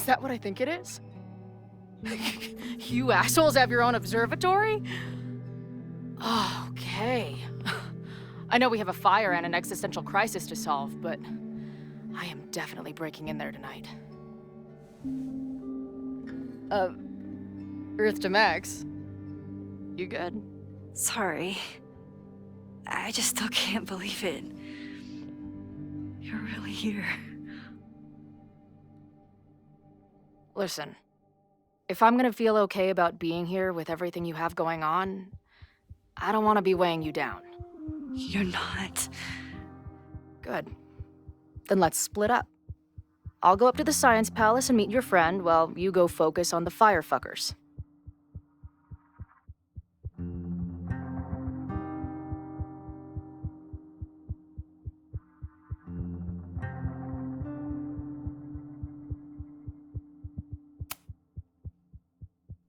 Is that what I think it is? You assholes have your own observatory? Oh, okay. I know we have a fire and an existential crisis to solve, but I am definitely breaking in there tonight. Earth to Max. You good? Sorry. I just still can't believe it. You're really here. Listen, if I'm gonna feel okay about being here with everything you have going on, I don't want to be weighing you down. You're not. Good. Then let's split up. I'll go up to the Science Palace and meet your friend while you go focus on the firefuckers.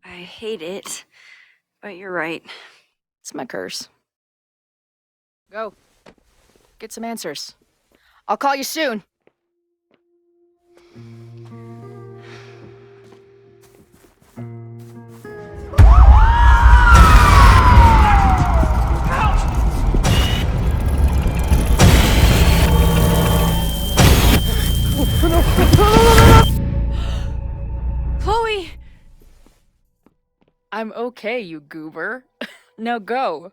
I hate it, but you're right. It's my curse. Go. Get some answers. I'll call you soon. Chloe! I'm okay, you goober. Now go.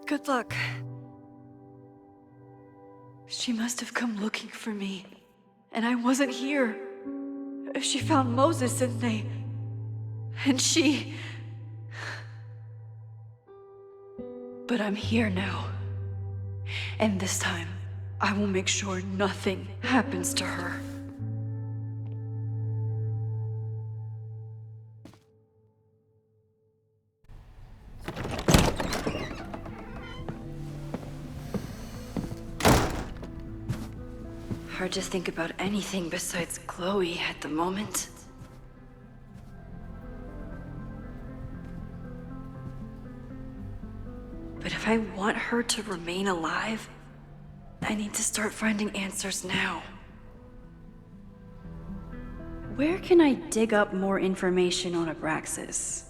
Good luck. She must have come looking for me, and I wasn't here. She found Moses, didn't they? And she... But I'm here now. And this time, I will make sure nothing happens to her. Hard to think about anything besides Chloe at the moment. But if I want her to remain alive, I need to start finding answers now. Where can I dig up more information on Abraxas?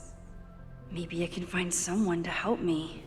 Maybe I can find someone to help me.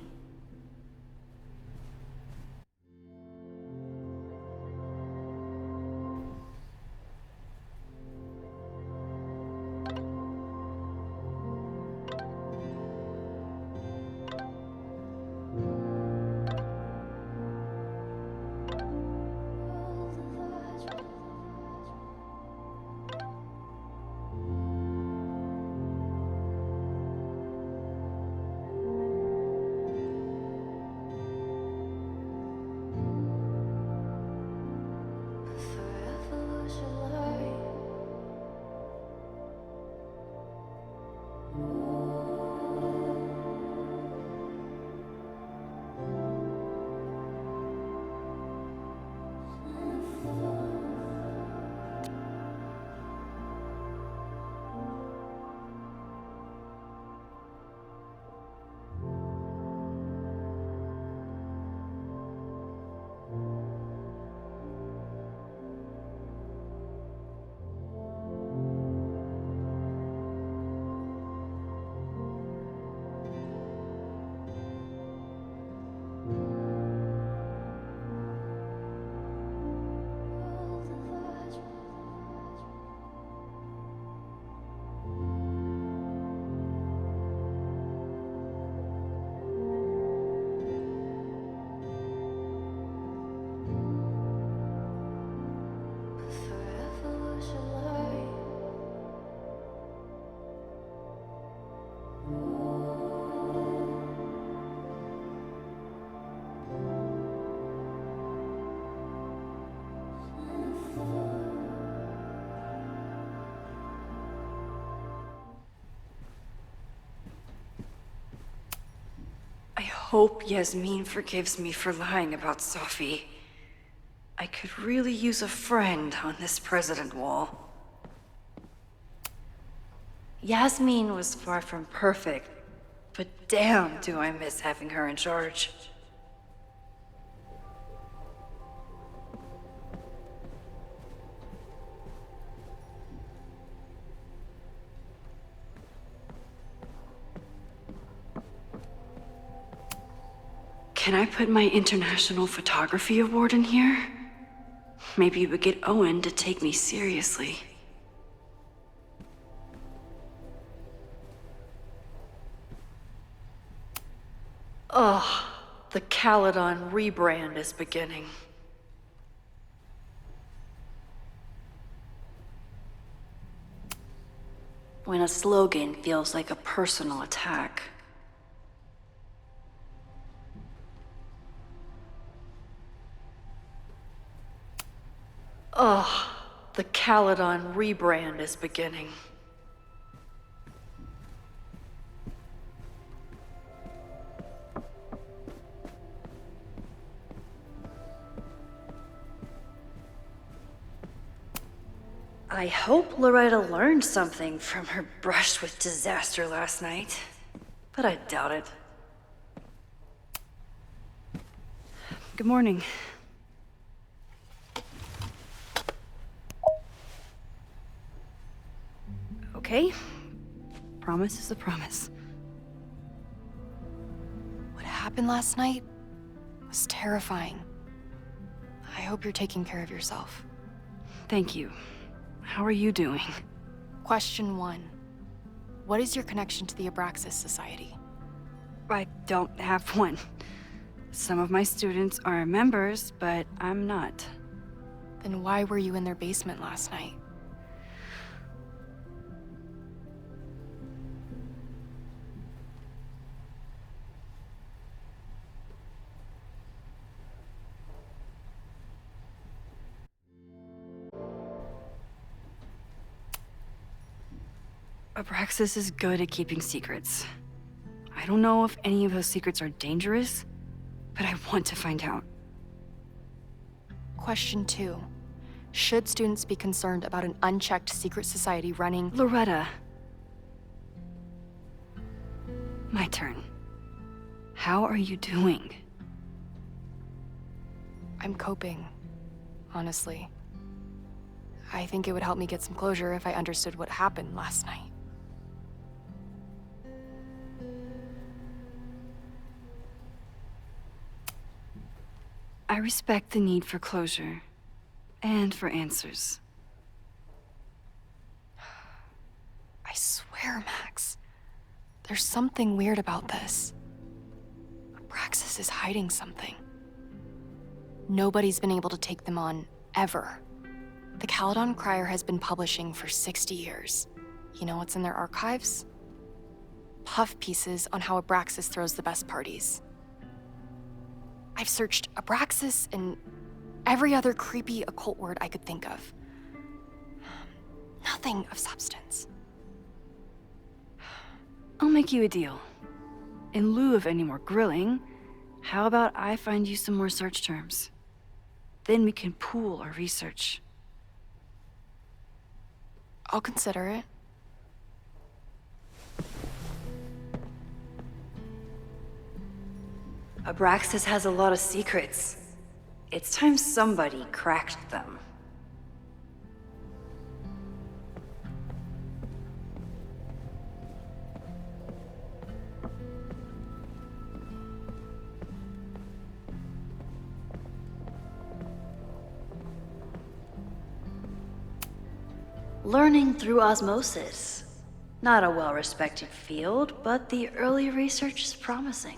I hope Yasmin forgives me for lying about Sophie. I could really use a friend on this president wall. Yasmin was far from perfect, but damn do I miss having her in charge. Can I put my International Photography Award in here? Maybe it would get Owen to take me seriously. Ugh, the Caledon rebrand is beginning. When a slogan feels like a personal attack. Ugh, the Caledon rebrand is beginning. I hope Loretta learned something from her brush with disaster last night, but I doubt it. Good morning. Okay. Promise is a promise. What happened last night was terrifying. I hope you're taking care of yourself. Thank you. How are you doing? Question 1. What is your connection to the Abraxas Society? I don't have one. Some of my students are members, but I'm not. Then why were you in their basement last night? Abraxas is good at keeping secrets. I don't know if any of those secrets are dangerous, but I want to find out. Question 2. Should students be concerned about an unchecked secret society running? Loretta. My turn. How are you doing? I'm coping, honestly. I think it would help me get some closure if I understood what happened last night. I respect the need for closure, and for answers. I swear, Max, there's something weird about this. Abraxas is hiding something. Nobody's been able to take them on, ever. The Caledon Crier has been publishing for 60 years. You know what's in their archives? Puff pieces on how Abraxas throws the best parties. I've searched Abraxas and every other creepy occult word I could think of. Nothing of substance. I'll make you a deal. In lieu of any more grilling, how about I find you some more search terms? Then we can pool our research. I'll consider it. Abraxas has a lot of secrets. It's time somebody cracked them. Learning through osmosis. Not a well-respected field, but the early research is promising.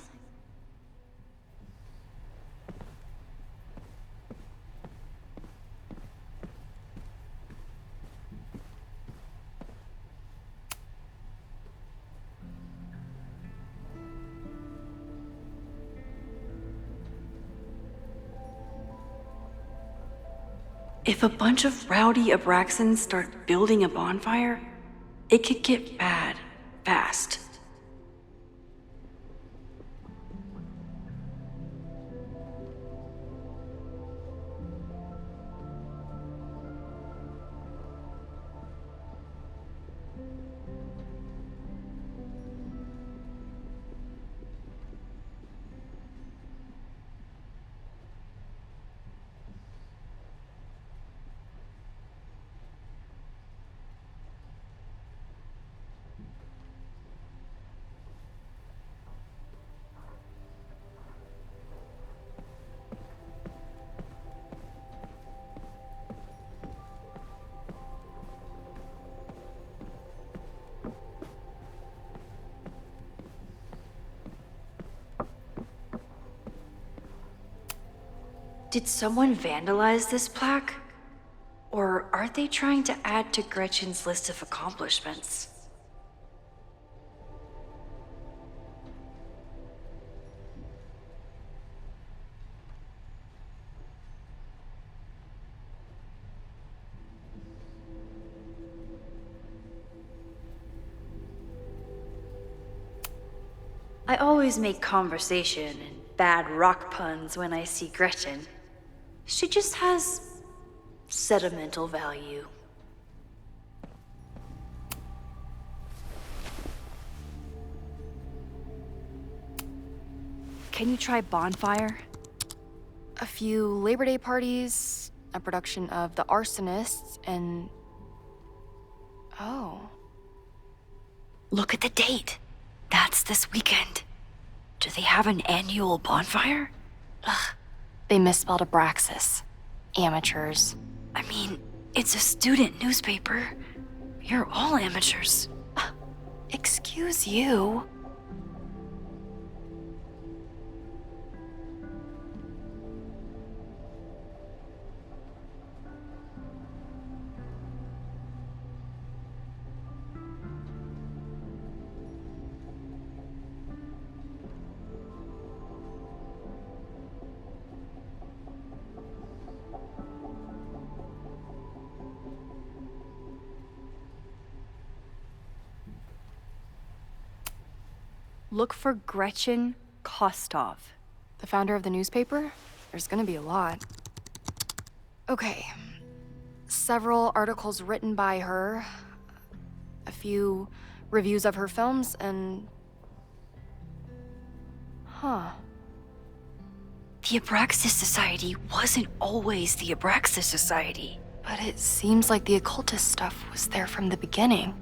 If a bunch of rowdy Abraxans start building a bonfire, it could get bad, fast. Did someone vandalize this plaque? Or are they trying to add to Gretchen's list of accomplishments? I always make conversation and bad rock puns when I see Gretchen. She just has sentimental value. Can you try Bonfire? A few Labor Day parties, a production of The Arsonists, and... Oh. Look at the date. That's this weekend. Do they have an annual bonfire? Ugh. They misspelled Abraxas. Amateurs. I mean, it's a student newspaper. You're all amateurs. Excuse you. Look for Gretchen Kostov. The founder of the newspaper? There's gonna be a lot. Okay. Several articles written by her, a few reviews of her films, and... Huh. The Abraxas Society wasn't always the Abraxas Society. But it seems like the occultist stuff was there from the beginning.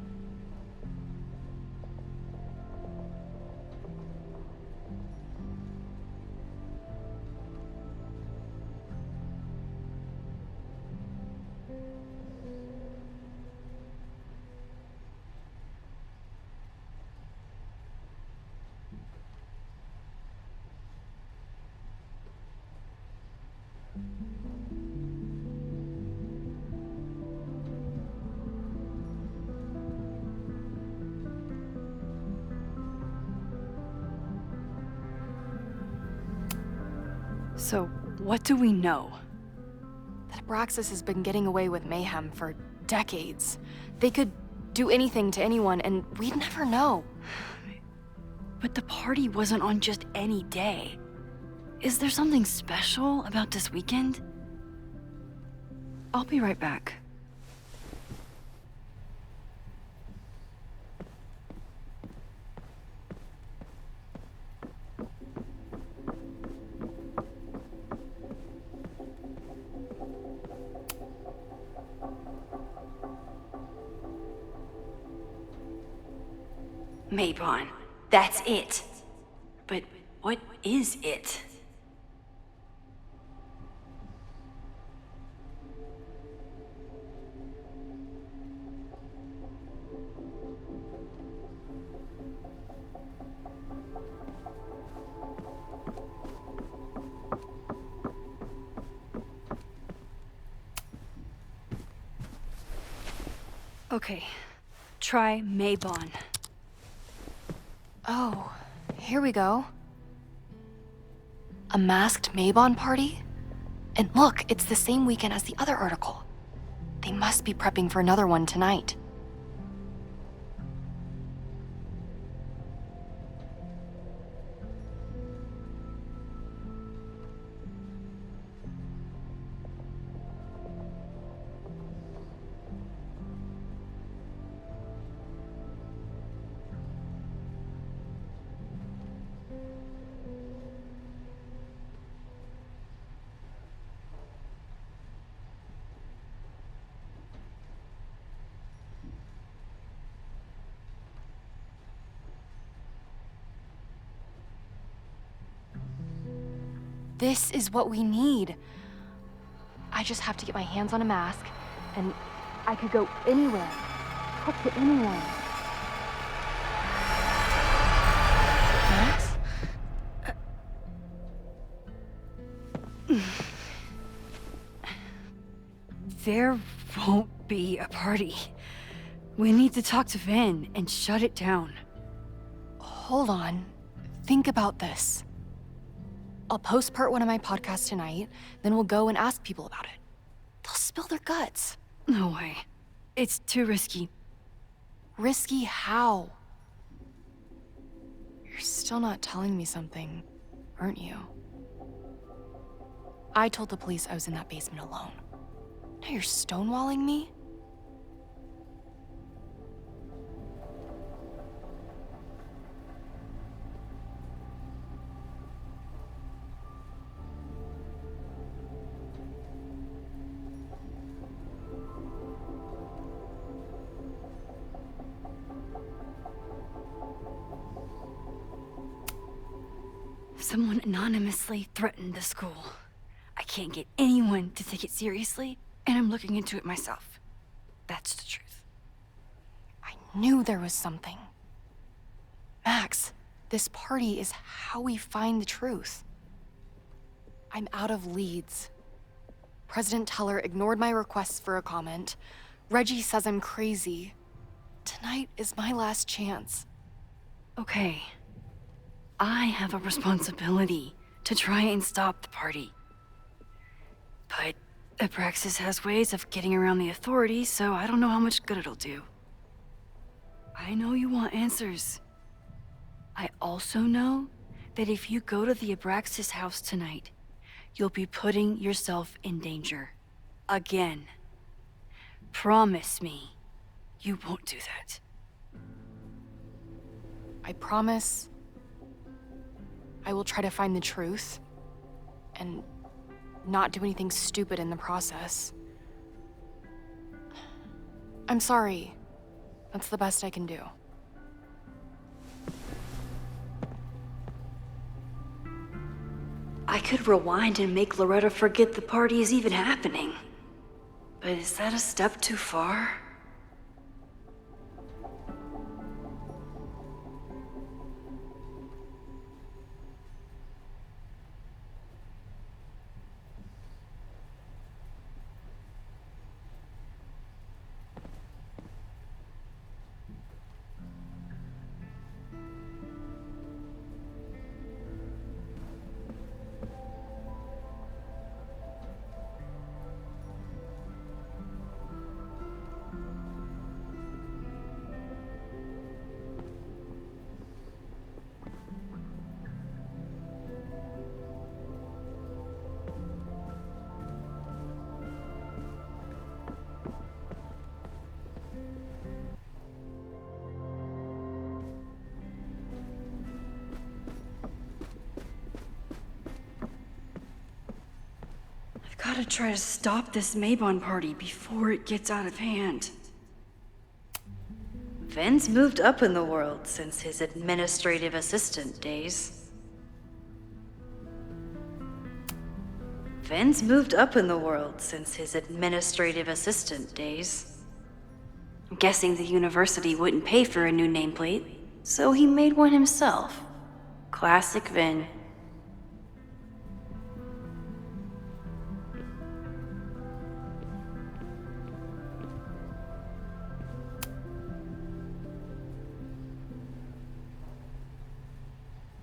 So, what do we know? That Abraxas has been getting away with mayhem for decades. They could do anything to anyone, and we'd never know. But the party wasn't on just any day. Is there something special about this weekend? I'll be right back. Mabon, that's it. But what is it? Okay, try Mabon. Oh, here we go. A masked Mabon party? And look, it's the same weekend as the other article. They must be prepping for another one tonight. This is what we need. I just have to get my hands on a mask, and I could go anywhere, talk to anyone. Max? There won't be a party. We need to talk to Vin and shut it down. Hold on. Think about this. I'll post-part one of my podcasts tonight, then we'll go and ask people about it. They'll spill their guts. No way. It's too risky. Risky how? You're still not telling me something, aren't you? I told the police I was in that basement alone. Now you're stonewalling me? Someone anonymously threatened the school. I can't get anyone to take it seriously, and I'm looking into it myself. That's the truth. I knew there was something. Max, this party is how we find the truth. I'm out of leads. President Teller ignored my requests for a comment. Reggie says I'm crazy. Tonight is my last chance. Okay. I have a responsibility to try and stop the party. But Abraxas has ways of getting around the authorities, so I don't know how much good it'll do. I know you want answers. I also know that if you go to the Abraxas house tonight, you'll be putting yourself in danger. Again. Promise me you won't do that. I promise I will try to find the truth and not do anything stupid in the process. I'm sorry. That's the best I can do. I could rewind and make Loretta forget the party is even happening. But is that a step too far? Gotta try to stop this Mabon party before it gets out of hand. Vin's moved up in the world since his administrative assistant days. Vin's moved up in the world since his administrative assistant days. I'm guessing the university wouldn't pay for a new nameplate, so he made one himself. Classic Vin.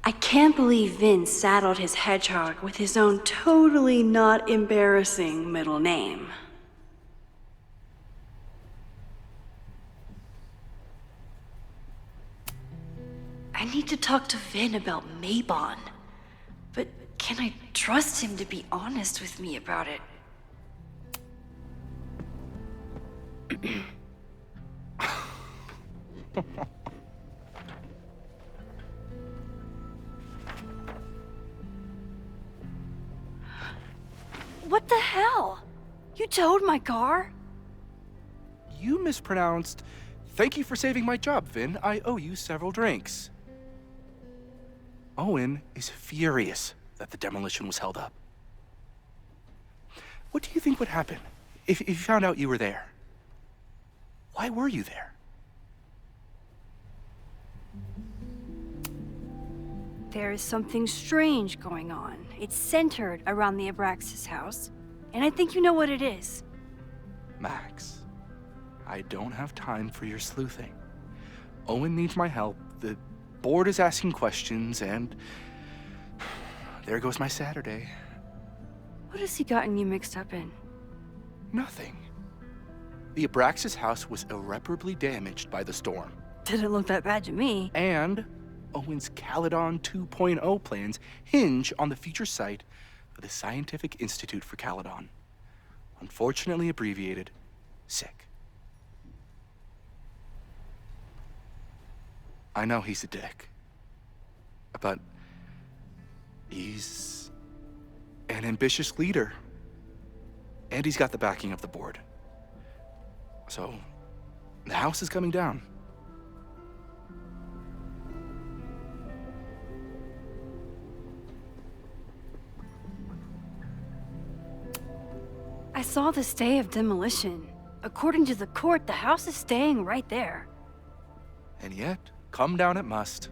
I can't believe Vin saddled his hedgehog with his own totally not embarrassing middle name. I need to talk to Vin about Mabon, but can I trust him to be honest with me about it? What the hell? You towed my car? You mispronounced. Thank you for saving my job, Vin. I owe you several drinks. Owen is furious that the demolition was held up. What do you think would happen if you found out you were there? Why were you there? There is something strange going on. It's centered around the Abraxas house, and I think you know what it is. Max, I don't have time for your sleuthing. Owen needs my help, the board is asking questions, and there goes my Saturday. What has he gotten you mixed up in? Nothing. The Abraxas house was irreparably damaged by the storm, Didn't look that bad to me. and Owen's Caledon 2.0 plans hinge on the future site of the Scientific Institute for Caledon, unfortunately abbreviated SICK. I know he's a dick, but he's an ambitious leader, and he's got the backing of the board. So, the house is coming down. I saw the stay of demolition. According to the court, the house is staying right there. And yet, come down it must.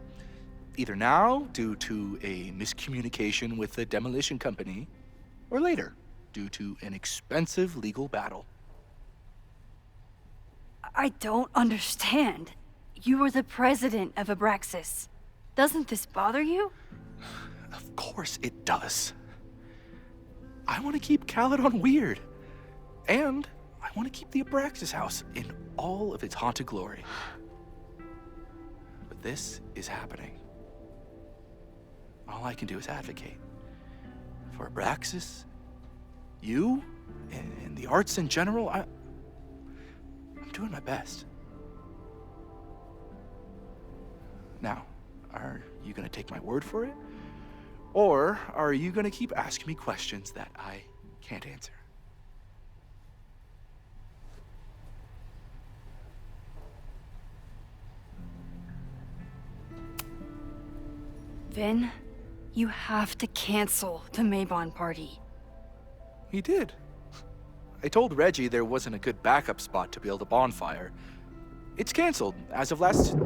Either now, due to a miscommunication with the demolition company, or later, due to an expensive legal battle. I don't understand. You were the president of Abraxas. Doesn't this bother you? Of course it does. I want to keep Caledon weird. And I want to keep the Abraxas house in all of its haunted glory. But this is happening. All I can do is advocate. For Abraxas, you, and the arts in general, I'm doing my best. Now, are you gonna take my word for it? Or are you gonna keep asking me questions that I can't answer? Vin, you have to cancel the Maybon party. He did. I told Reggie there wasn't a good backup spot to build a bonfire. It's canceled as of last...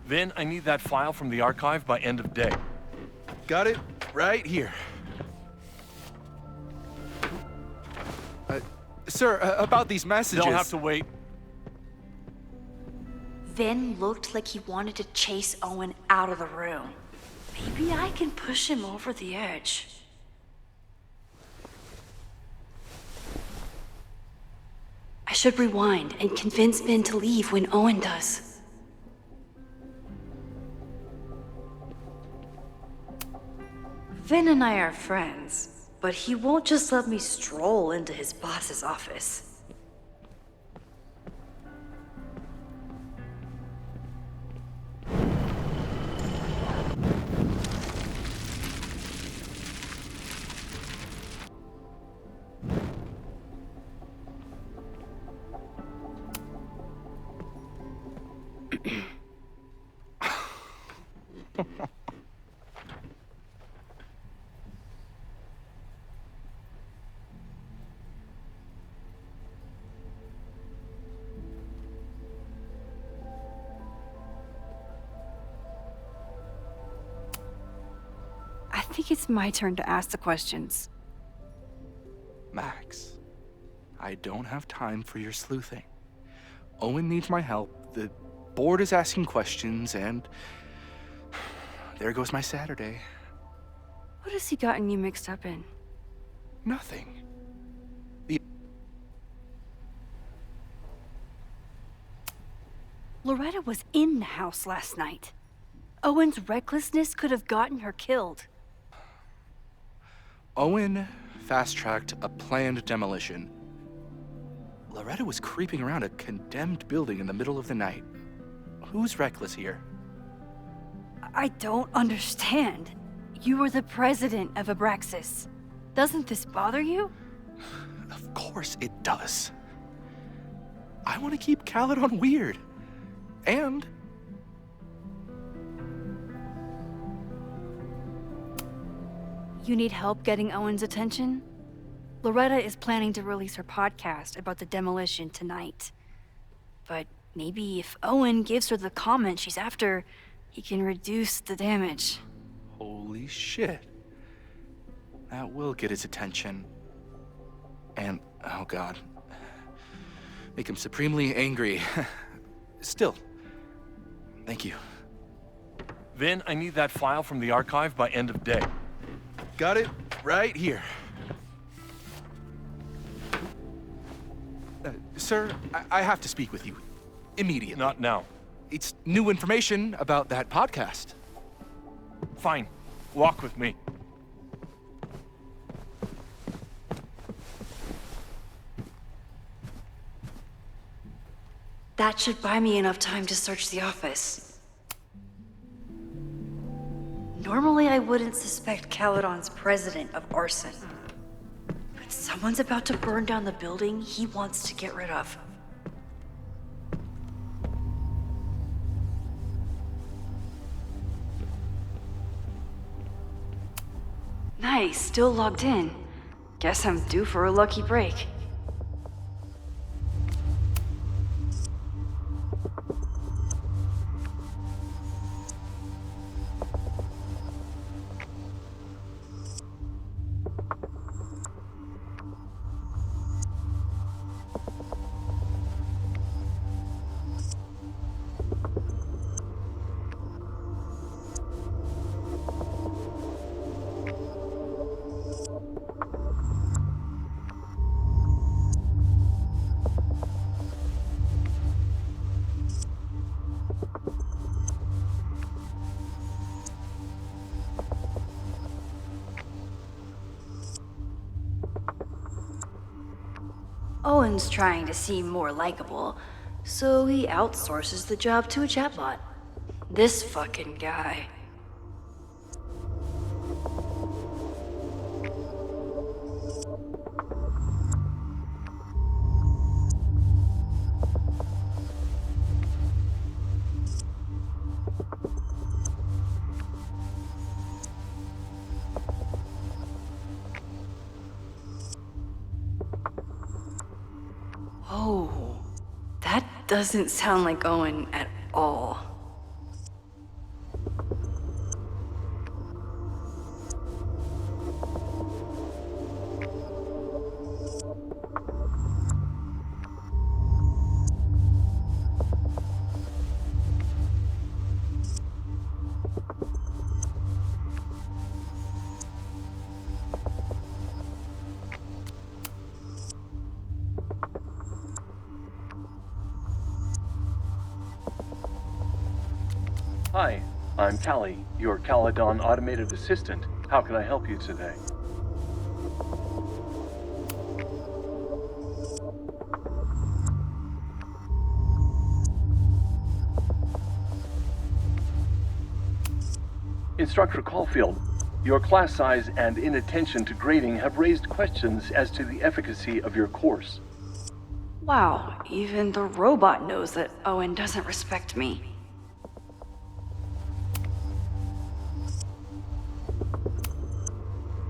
Vin, I need that file from the archive by end of day. Got it right here. Sir, about these messages... They'll have to wait. Vin looked like he wanted to chase Owen out of the room. Maybe I can push him over the edge. I should rewind and convince Vin to leave when Owen does. Vin and I are friends, but he won't just let me stroll into his boss's office. I think it's my turn to ask the questions. Max, I don't have time for your sleuthing. Owen needs my help, the board is asking questions, and there goes my Saturday. What has he gotten you mixed up in? Nothing. Loretta was in the house last night. Owen's recklessness could have gotten her killed. Owen fast-tracked a planned demolition. Loretta was creeping around a condemned building in the middle of the night. Who's reckless here? I don't understand. You were the president of Abraxas. Doesn't this bother you? Of course it does. I want to keep Caledon weird. And You need help getting Owen's attention? Loretta is planning to release her podcast about the demolition tonight. But maybe if Owen gives her the comment she's after, he can reduce the damage. holy shit. That will get his attention. And Oh, God. Make him supremely angry. Still, thank you. Vin, I need that file from the archive by end of day. Got it right here. Sir, I have to speak with you. Immediately. Not now. It's new information about that podcast. Fine. Walk with me. That should buy me enough time to search the office. Normally, I wouldn't suspect Caledon's president of arson. But someone's about to burn down the building he wants to get rid of. Nice, still logged in. Guess I'm due for a lucky break. Owen's trying to seem more likable, so he outsources the job to a chatbot. This fucking guy. Oh, that doesn't sound like Owen at all. Hi, I'm Callie, your Caledon automated assistant. How can I help you today? Instructor Caulfield, your class size and inattention to grading have raised questions as to the efficacy of your course. Wow, even the robot knows that Owen doesn't respect me.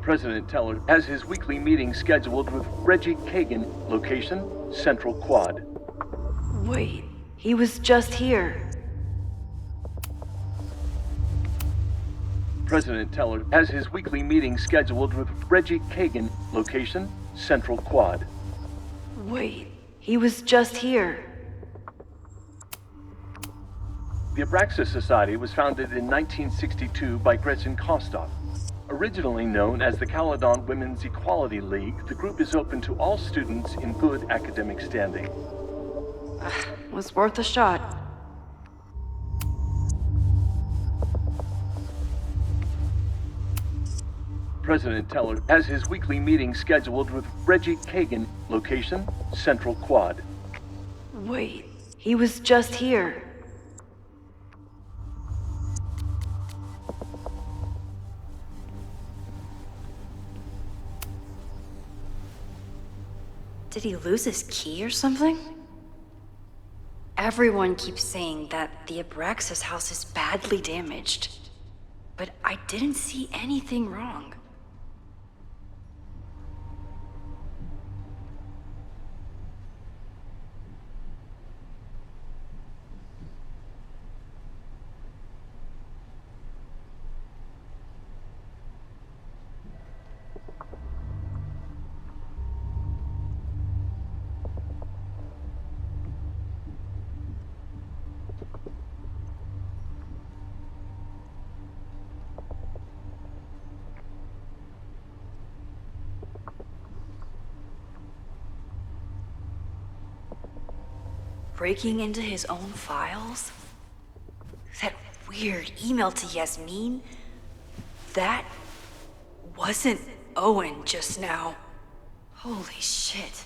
President Teller has his weekly meeting scheduled with Reggie Kagan, location, Central Quad. Wait, he was just here. President Teller has his weekly meeting scheduled with Reggie Kagan, location, Central Quad. Wait, he was just here. The Abraxas Society was founded in 1962 by Gretchen Kostoff. Originally known as the Caledon Women's Equality League, the group is open to all students in good academic standing. Was worth a shot. President Teller has his weekly meeting scheduled with Reggie Kagan, location, Central Quad. Wait, he was just here. Did he lose his key or something? Everyone keeps saying that the Abraxas house is badly damaged, but I didn't see anything wrong. breaking into his own files? That weird email to Yasmin? That wasn't Owen just now. Holy shit.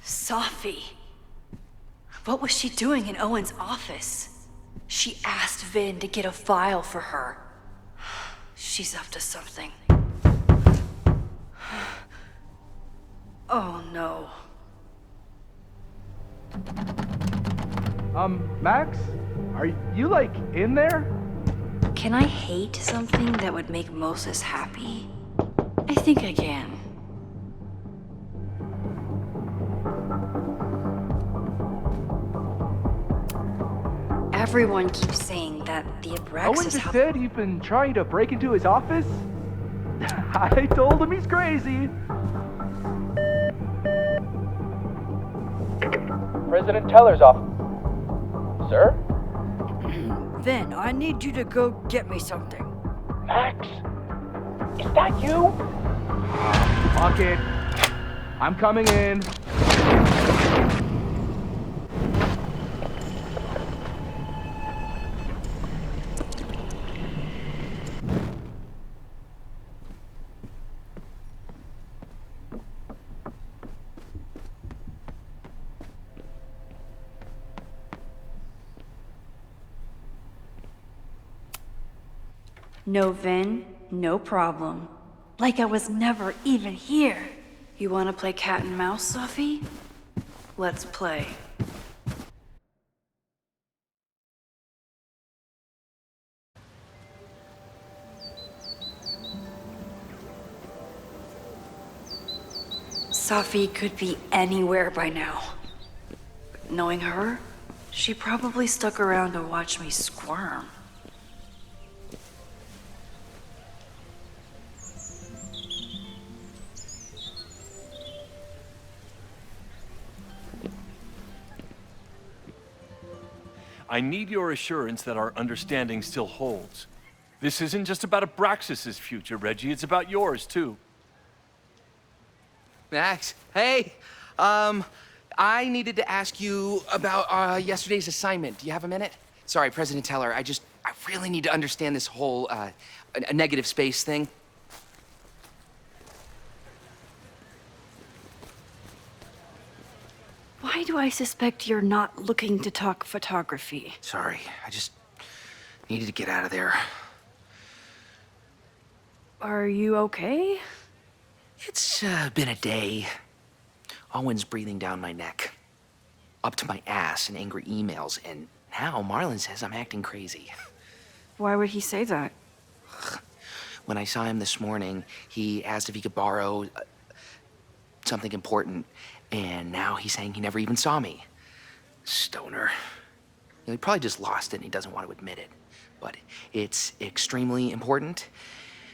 Safi. What was she doing in Owen's office? She asked Vin to get a file for her. She's up to something. Oh no. Max? Are you, like, in there? Can I hate something that would make Moses happy? I think I can. Everyone keeps saying that the Owen Abraxas just house. said you've been trying to break into his office? I told him he's crazy. President Teller's office. Sir? Vin, I need you to go get me something. Max? Is that you? Fuck it. I'm coming in. No Vin, no problem. Like I was never even here. You wanna play cat and mouse, Safi? Let's play. Safi could be anywhere by now. Knowing her, she probably stuck around to watch me squirm. I need your assurance that our understanding still holds. This isn't just about Abraxas' future, Reggie. It's about yours, too. Max, hey, I needed to ask you about yesterday's assignment. Do you have a minute? Sorry, President Teller, I really need to understand this whole a negative space thing. Why do I suspect you're not looking to talk photography? Sorry, I just needed to get out of there. Are you okay? It's been a day. Owen's breathing down my neck, up to my ass in angry emails, and now Marlon says I'm acting crazy. Why would he say that? When I saw him this morning, he asked if he could borrow something important, and now he's saying he never even saw me. Stoner. You know, he probably just lost it and he doesn't want to admit it. But it's extremely important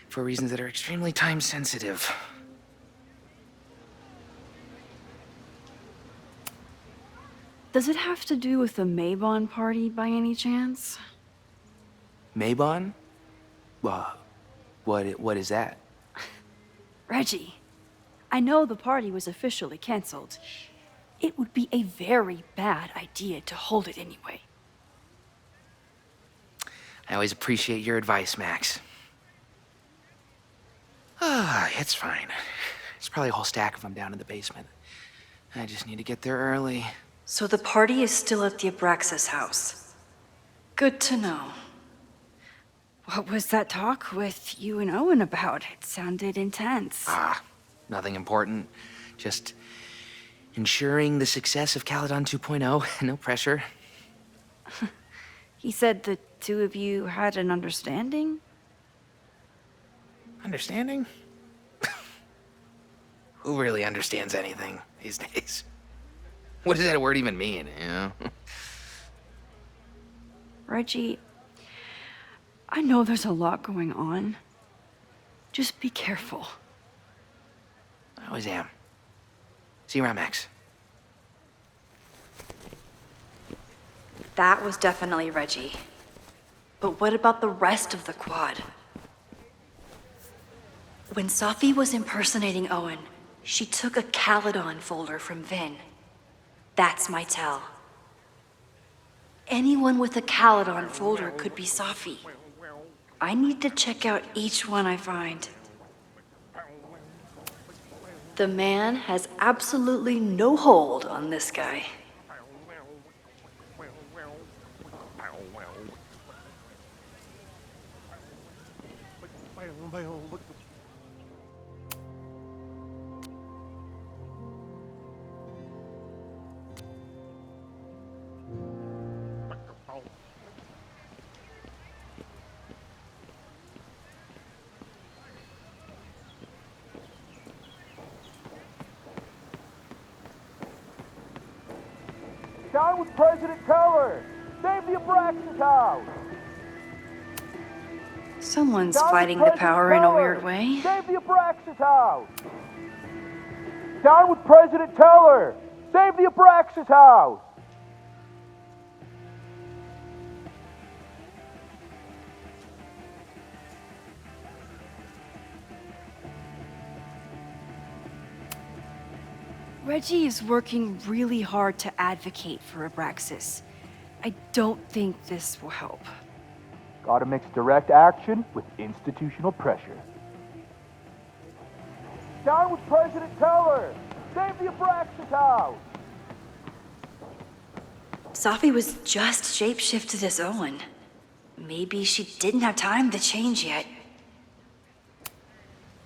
for reasons that are extremely time sensitive. Does it have to do with the Maybon party by any chance? Maybon? What is that? Reggie, I know the party was officially canceled. It would be a very bad idea to hold it anyway. I always appreciate your advice, Max. It's fine. It's probably a whole stack of them down in the basement. I just need to get there early. So the party is still at the Abraxas house. Good to know. What was that talk with you and Owen about? It sounded intense. Nothing important. Just ensuring the success of Caledon 2.0. No pressure. He said the two of you had an understanding? Understanding? Who really understands anything these days? What does that word even mean, you know? Reggie, I know there's a lot going on. Just be careful. I always am. See you around, Max. That was definitely Reggie. But what about the rest of the quad? When Safi was impersonating Owen, she took a Caledon folder from Vin. That's my tell. anyone with a Caledon folder could be Safi. I need to check out each one I find. The man has absolutely no hold on this guy. Down with President Keller! Save the Abraxas house! Someone's Down with fighting the President power in a Keller! weird way. Save the Abraxas house! Down with President Keller! Save the Abraxas house! Reggie is working really hard to advocate for Abraxas. I don't think this will help. Gotta mix direct action with institutional pressure. Down with President Keller! Save the Abraxas house! Safi was just shapeshifted as Owen. Maybe she didn't have time to change yet.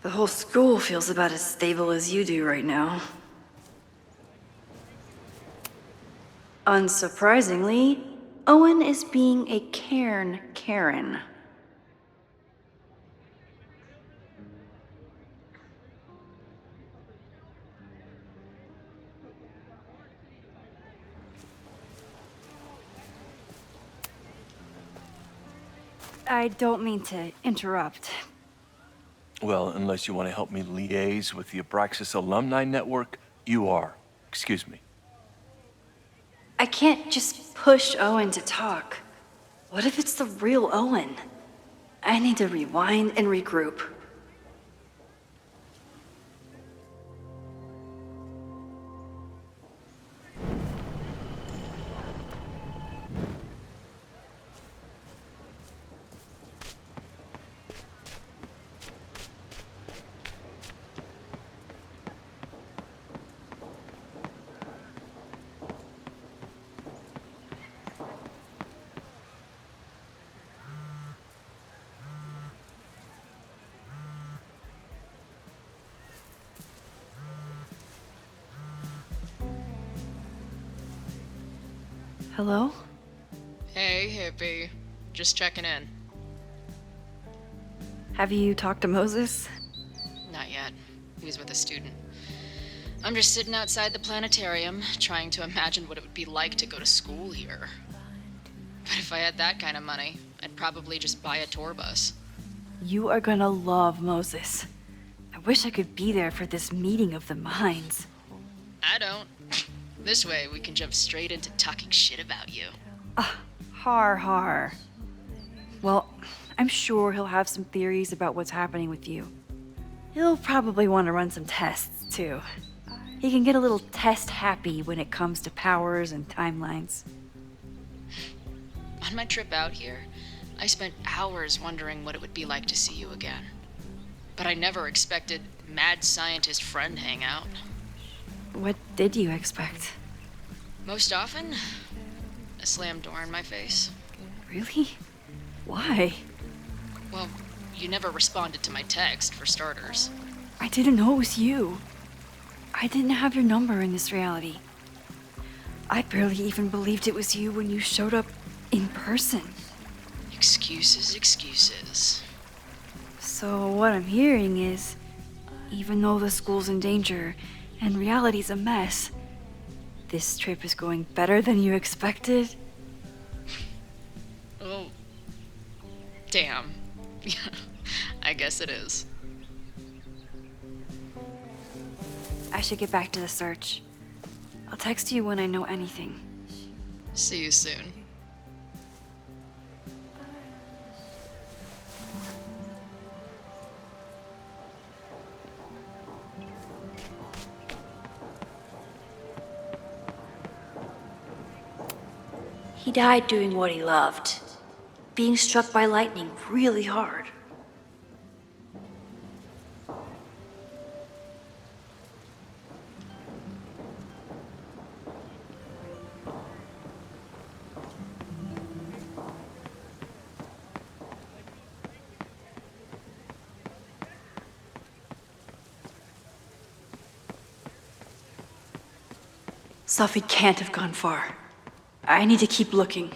The whole school feels about as stable as you do right now. Unsurprisingly, Owen is being a cairn Karen. I don't mean to interrupt. Well, unless you want to help me liaise with the Abraxas Alumni Network, you are. Excuse me. I can't just push Owen to talk. What if it's the real Owen? I need to rewind and regroup. Hello? Hey, hippie. Just checking in. Have you talked to Moses? Not yet. He was with a student. I'm just sitting outside the planetarium, trying to imagine what it would be like to go to school here. But if I had that kind of money, I'd probably just buy a tour bus. You are gonna love Moses. I wish I could be there for this meeting of the minds. I don't. This way, we can jump straight into talking shit about you. Har har. Well, I'm sure he'll have some theories about what's happening with you. He'll probably want to run some tests, too. He can get a little test happy when it comes to powers and timelines. On my trip out here, I spent hours wondering what it would be like to see you again. But I never expected mad scientist friend hangout. What did you expect? Most often, a slam door in my face. Really? Why? Well, you never responded to my text, for starters. I didn't know it was you. I didn't have your number in this reality. I barely even believed it was you when you showed up in person. Excuses, excuses. So what I'm hearing is, even though the school's in danger and reality's a mess, this trip is going better than you expected? Oh. Damn. I guess it is. I should get back to the search. I'll text you when I know anything. See you soon. He died doing what he loved, being struck by lightning really hard. Safi can't have gone far. I need to keep looking.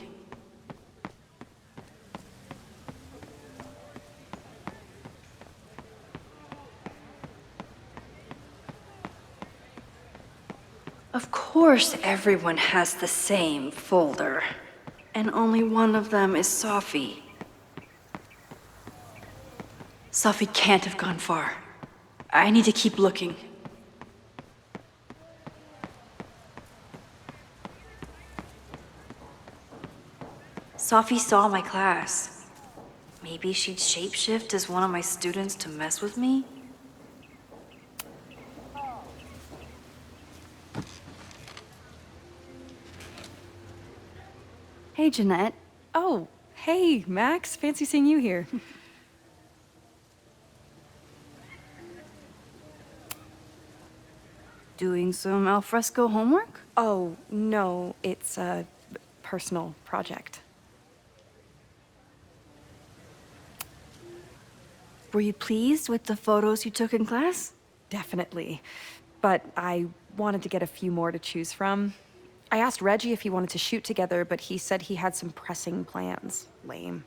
Of course everyone has the same folder. And only one of them is Safi. Safi can't have gone far. I need to keep looking. Safi saw my class. Maybe she'd shapeshift as one of my students to mess with me? Hey, Jeanette. Oh, hey, Max. Fancy seeing you here. Doing some alfresco homework? Oh, no, it's a personal project. Were you pleased with the photos you took in class? Definitely. But I wanted to get a few more to choose from. I asked Reggie if he wanted to shoot together, but he said he had some pressing plans. Lame.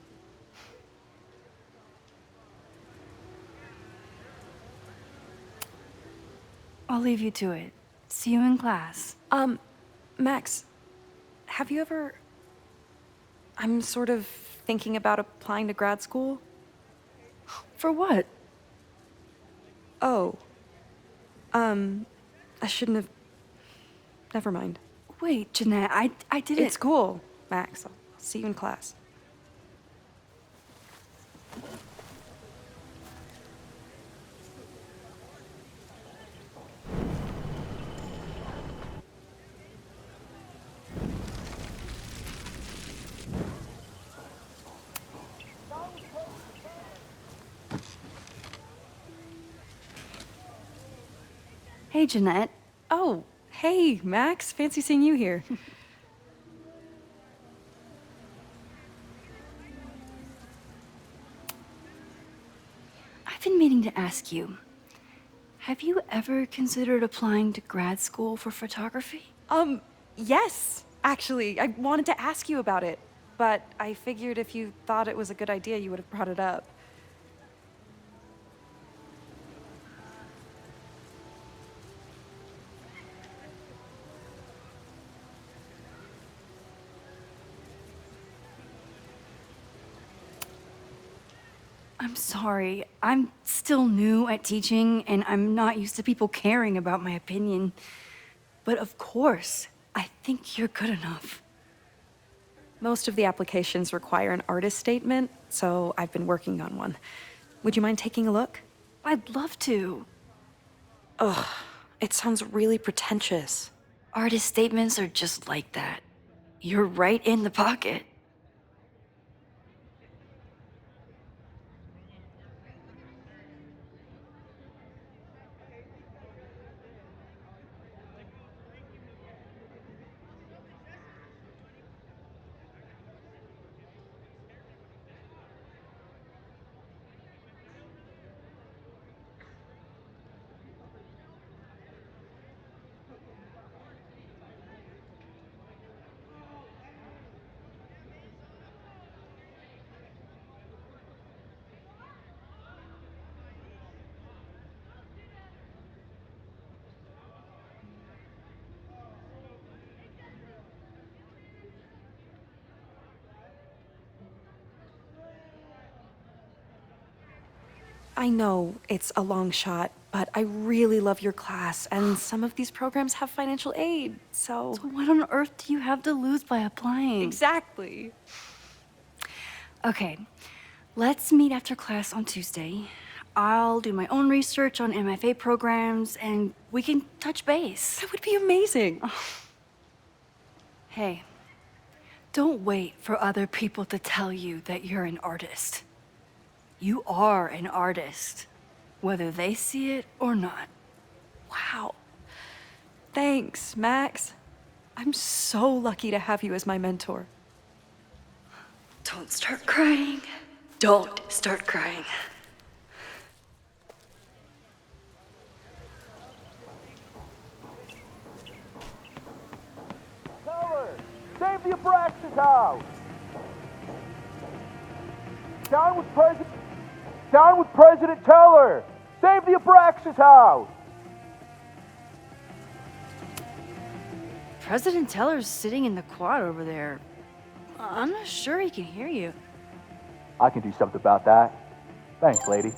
I'll leave you to it. See you in class. Max, have you ever... I'm sort of thinking about applying to grad school. For what? Oh. I shouldn't have... Never mind. Wait, Jeanette, I didn't... It's cool, Max. I'll see you in class. Hey, Jeanette. Oh, hey, Max. Fancy seeing you here. I've been meaning to ask you, have you ever considered applying to grad school for photography? Yes, actually. I wanted to ask you about it, but I figured if you thought it was a good idea, you would have brought it up. I'm sorry. I'm still new at teaching, and I'm not used to people caring about my opinion. But of course, I think you're good enough. Most of the applications require an artist statement, so I've been working on one. Would you mind taking a look? I'd love to. Ugh, it sounds really pretentious. Artist statements are just like that. You're right in the pocket. I know it's a long shot, but I really love your class, and some of these programs have financial aid, so... So what on earth do you have to lose by applying? Exactly. Okay, let's meet after class on Tuesday. I'll do my own research on MFA programs, and we can touch base. That would be amazing. Hey, Don't wait for other people to tell you that you're an artist. You are an artist, whether they see it or not. Wow. Thanks, Max. I'm so lucky to have you as my mentor. Don't start crying. Don't start crying. Teller, save the Abraxas house! Down with President Teller! Save the Abraxas house! President Teller's sitting in the quad over there. I'm not sure he can hear you. I can do something about that. Thanks, lady.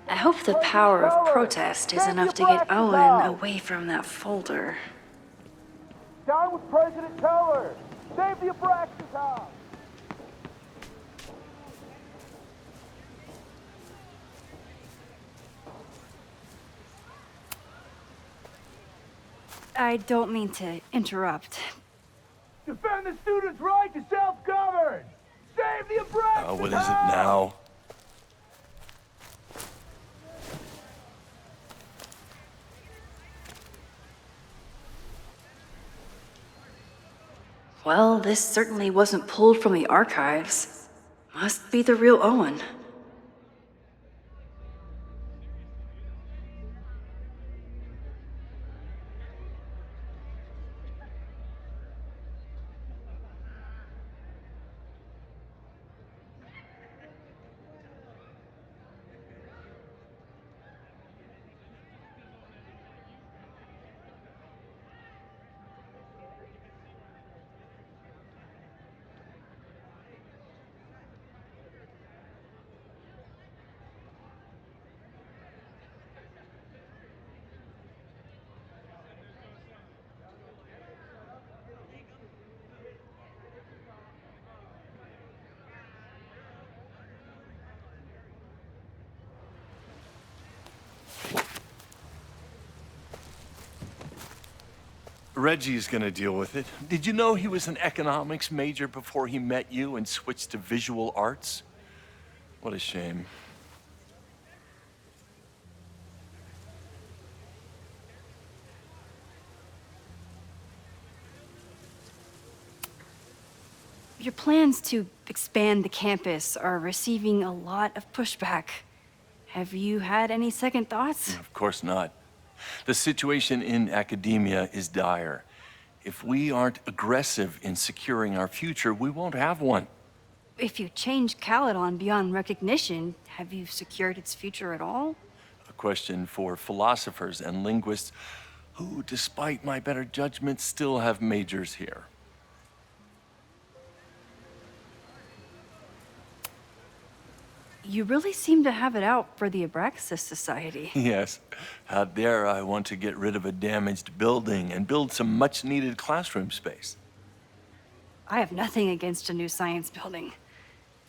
I hope the power of protest is enough to get Owen away from that folder. Down with President Teller! Save the Abraxas house! I don't mean to interrupt. Defend the students' right to self-govern! Save the Abraxas What is it now? Well, this certainly wasn't pulled from the archives. Must be the real Owen. Reggie's gonna deal with it. Did you know he was an economics major before he met you and switched to visual arts? What a shame. Your plans to expand the campus are receiving a lot of pushback. Have you had any second thoughts? Of course not. The situation in academia is dire. If we aren't aggressive in securing our future, we won't have one. If you change Caledon beyond recognition, have you secured its future at all? A question for philosophers and linguists who, despite my better judgment, still have majors here. You really seem to have it out for the Abraxas Society. Yes. Out there, I want to get rid of a damaged building and build some much-needed classroom space. I have nothing against a new science building.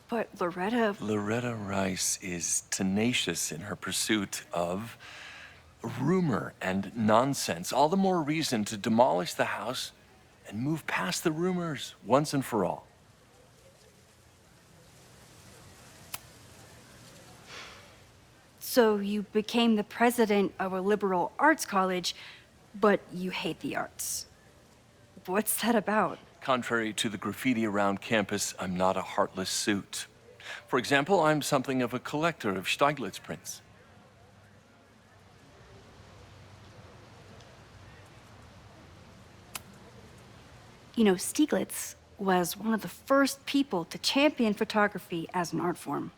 But Loretta Rice is tenacious in her pursuit of rumor and nonsense. All the more reason to demolish the house and move past the rumors once and for all. So you became the president of a liberal arts college, but you hate the arts. What's that about? Contrary to the graffiti around campus, I'm not a heartless suit. For example, I'm something of a collector of Stieglitz prints. You know, Stieglitz was one of the first people to champion photography as an art form.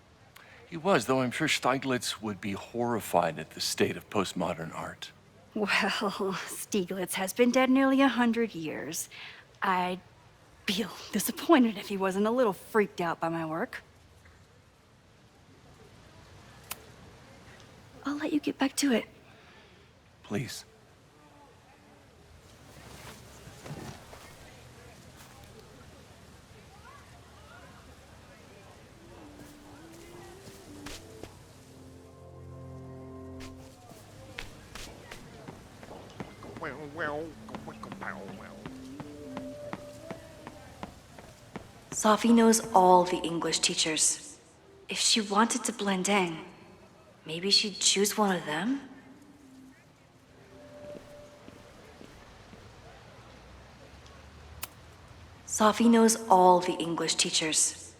He was, though I'm sure Stieglitz would be horrified at the state of postmodern art. Well, Stieglitz has been dead nearly 100 years. I'd feel disappointed if he wasn't a little freaked out by my work. I'll let you get back to it. Please. Sophie knows all the English teachers. If she wanted to blend in, maybe she'd choose one of them? Sophie knows all the English teachers.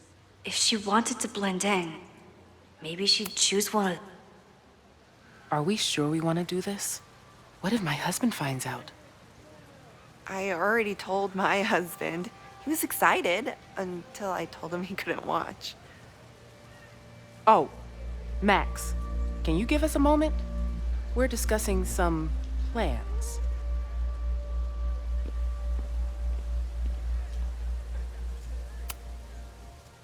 If she wanted to blend in, maybe she'd choose one of... Are we sure we want to do this? What if my husband finds out? I already told my husband. He was excited until I told him he couldn't watch. Oh, Max, can you give us a moment? We're discussing some plans.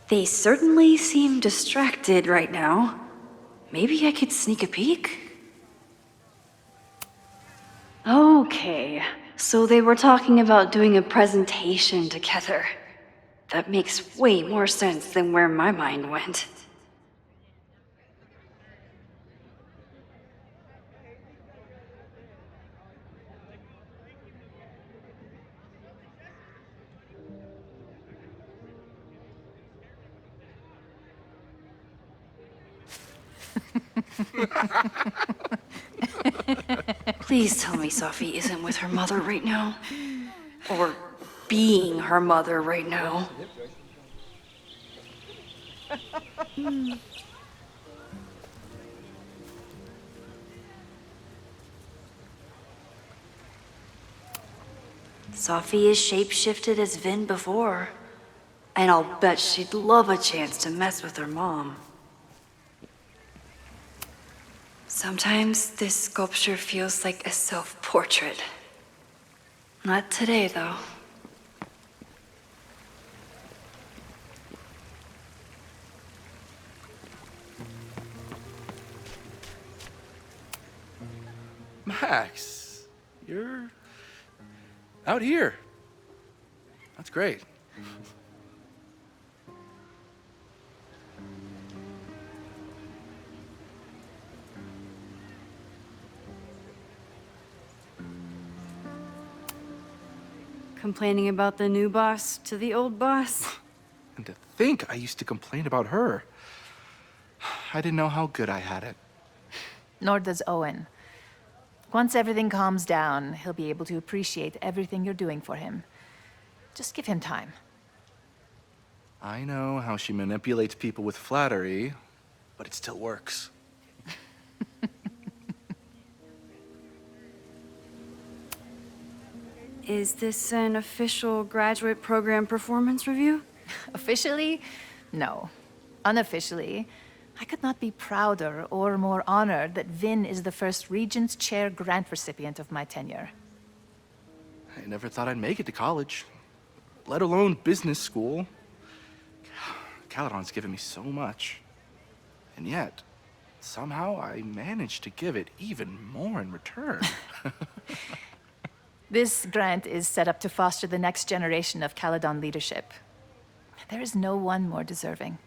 They certainly seem distracted right now. Maybe I could sneak a peek? Okay, so they were talking about doing a presentation together. That makes way more sense than where my mind went. Please tell me Sophie isn't with her mother right now. Or being her mother right now. Sophie is shapeshifted as Vin before. And I'll bet she'd love a chance to mess with her mom. Sometimes this sculpture feels like a self-portrait. Not today, though. Max, you're out here. That's great. Complaining about the new boss to the old boss? And to think I used to complain about her. I didn't know how good I had it. Nor does Owen. Once everything calms down, he'll be able to appreciate everything you're doing for him. Just give him time. I know how she manipulates people with flattery, but it still works. Is this an official graduate program performance review? Officially? No. Unofficially, I could not be prouder or more honored that Vin is the first Regents Chair grant recipient of my tenure. I never thought I'd make it to college, let alone business school. Caledon's given me so much. And yet, somehow I managed to give it even more in return. This grant is set up to foster the next generation of Caledon leadership. There is no one more deserving.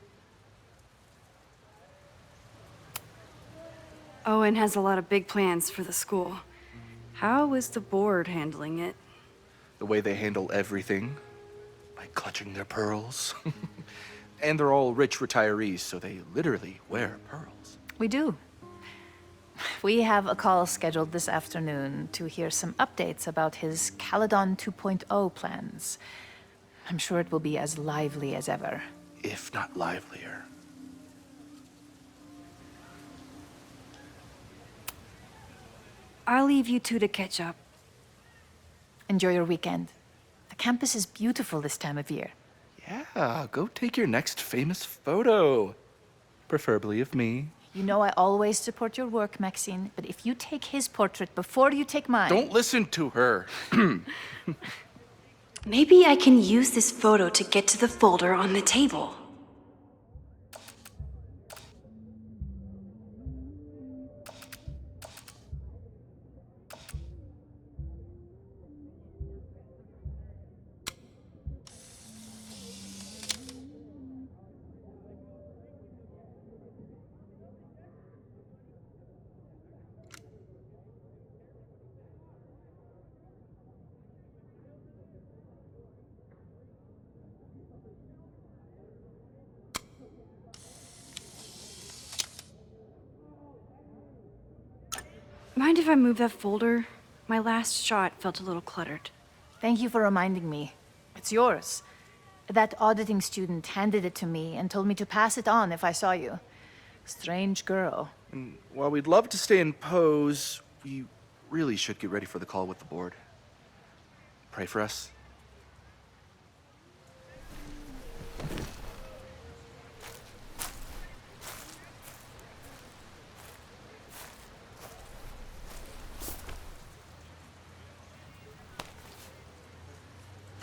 Owen has a lot of big plans for the school. How is the board handling it? The way they handle everything, by clutching their pearls. And they're all rich retirees, so they literally wear pearls. We do. We have a call scheduled this afternoon to hear some updates about his Caledon 2.0 plans. I'm sure it will be as lively as ever. If not livelier. I'll leave you two to catch up. Enjoy your weekend. The campus is beautiful this time of year. Yeah, go take your next famous photo. Preferably of me. You know I always support your work, Maxine, but if you take his portrait before you take mine... Don't listen to her. Maybe I can use this photo to get to the folder on the table. mind if I move that folder? My last shot felt a little cluttered. Thank you for reminding me. It's yours. That auditing student handed it to me and told me to pass it on if I saw you. Strange girl. And while we'd love to stay in pose, we really should get ready for the call with the board. Pray for us.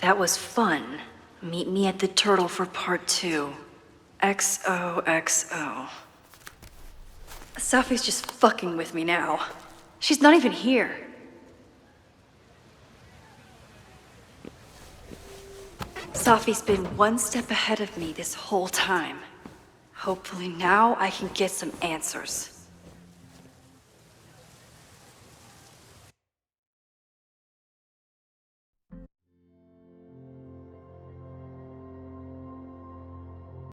That was fun. Meet me at the Turtle for part 2. XOXO. Safi's just fucking with me now. She's not even here. Safi's been one step ahead of me this whole time. Hopefully now I can get some answers.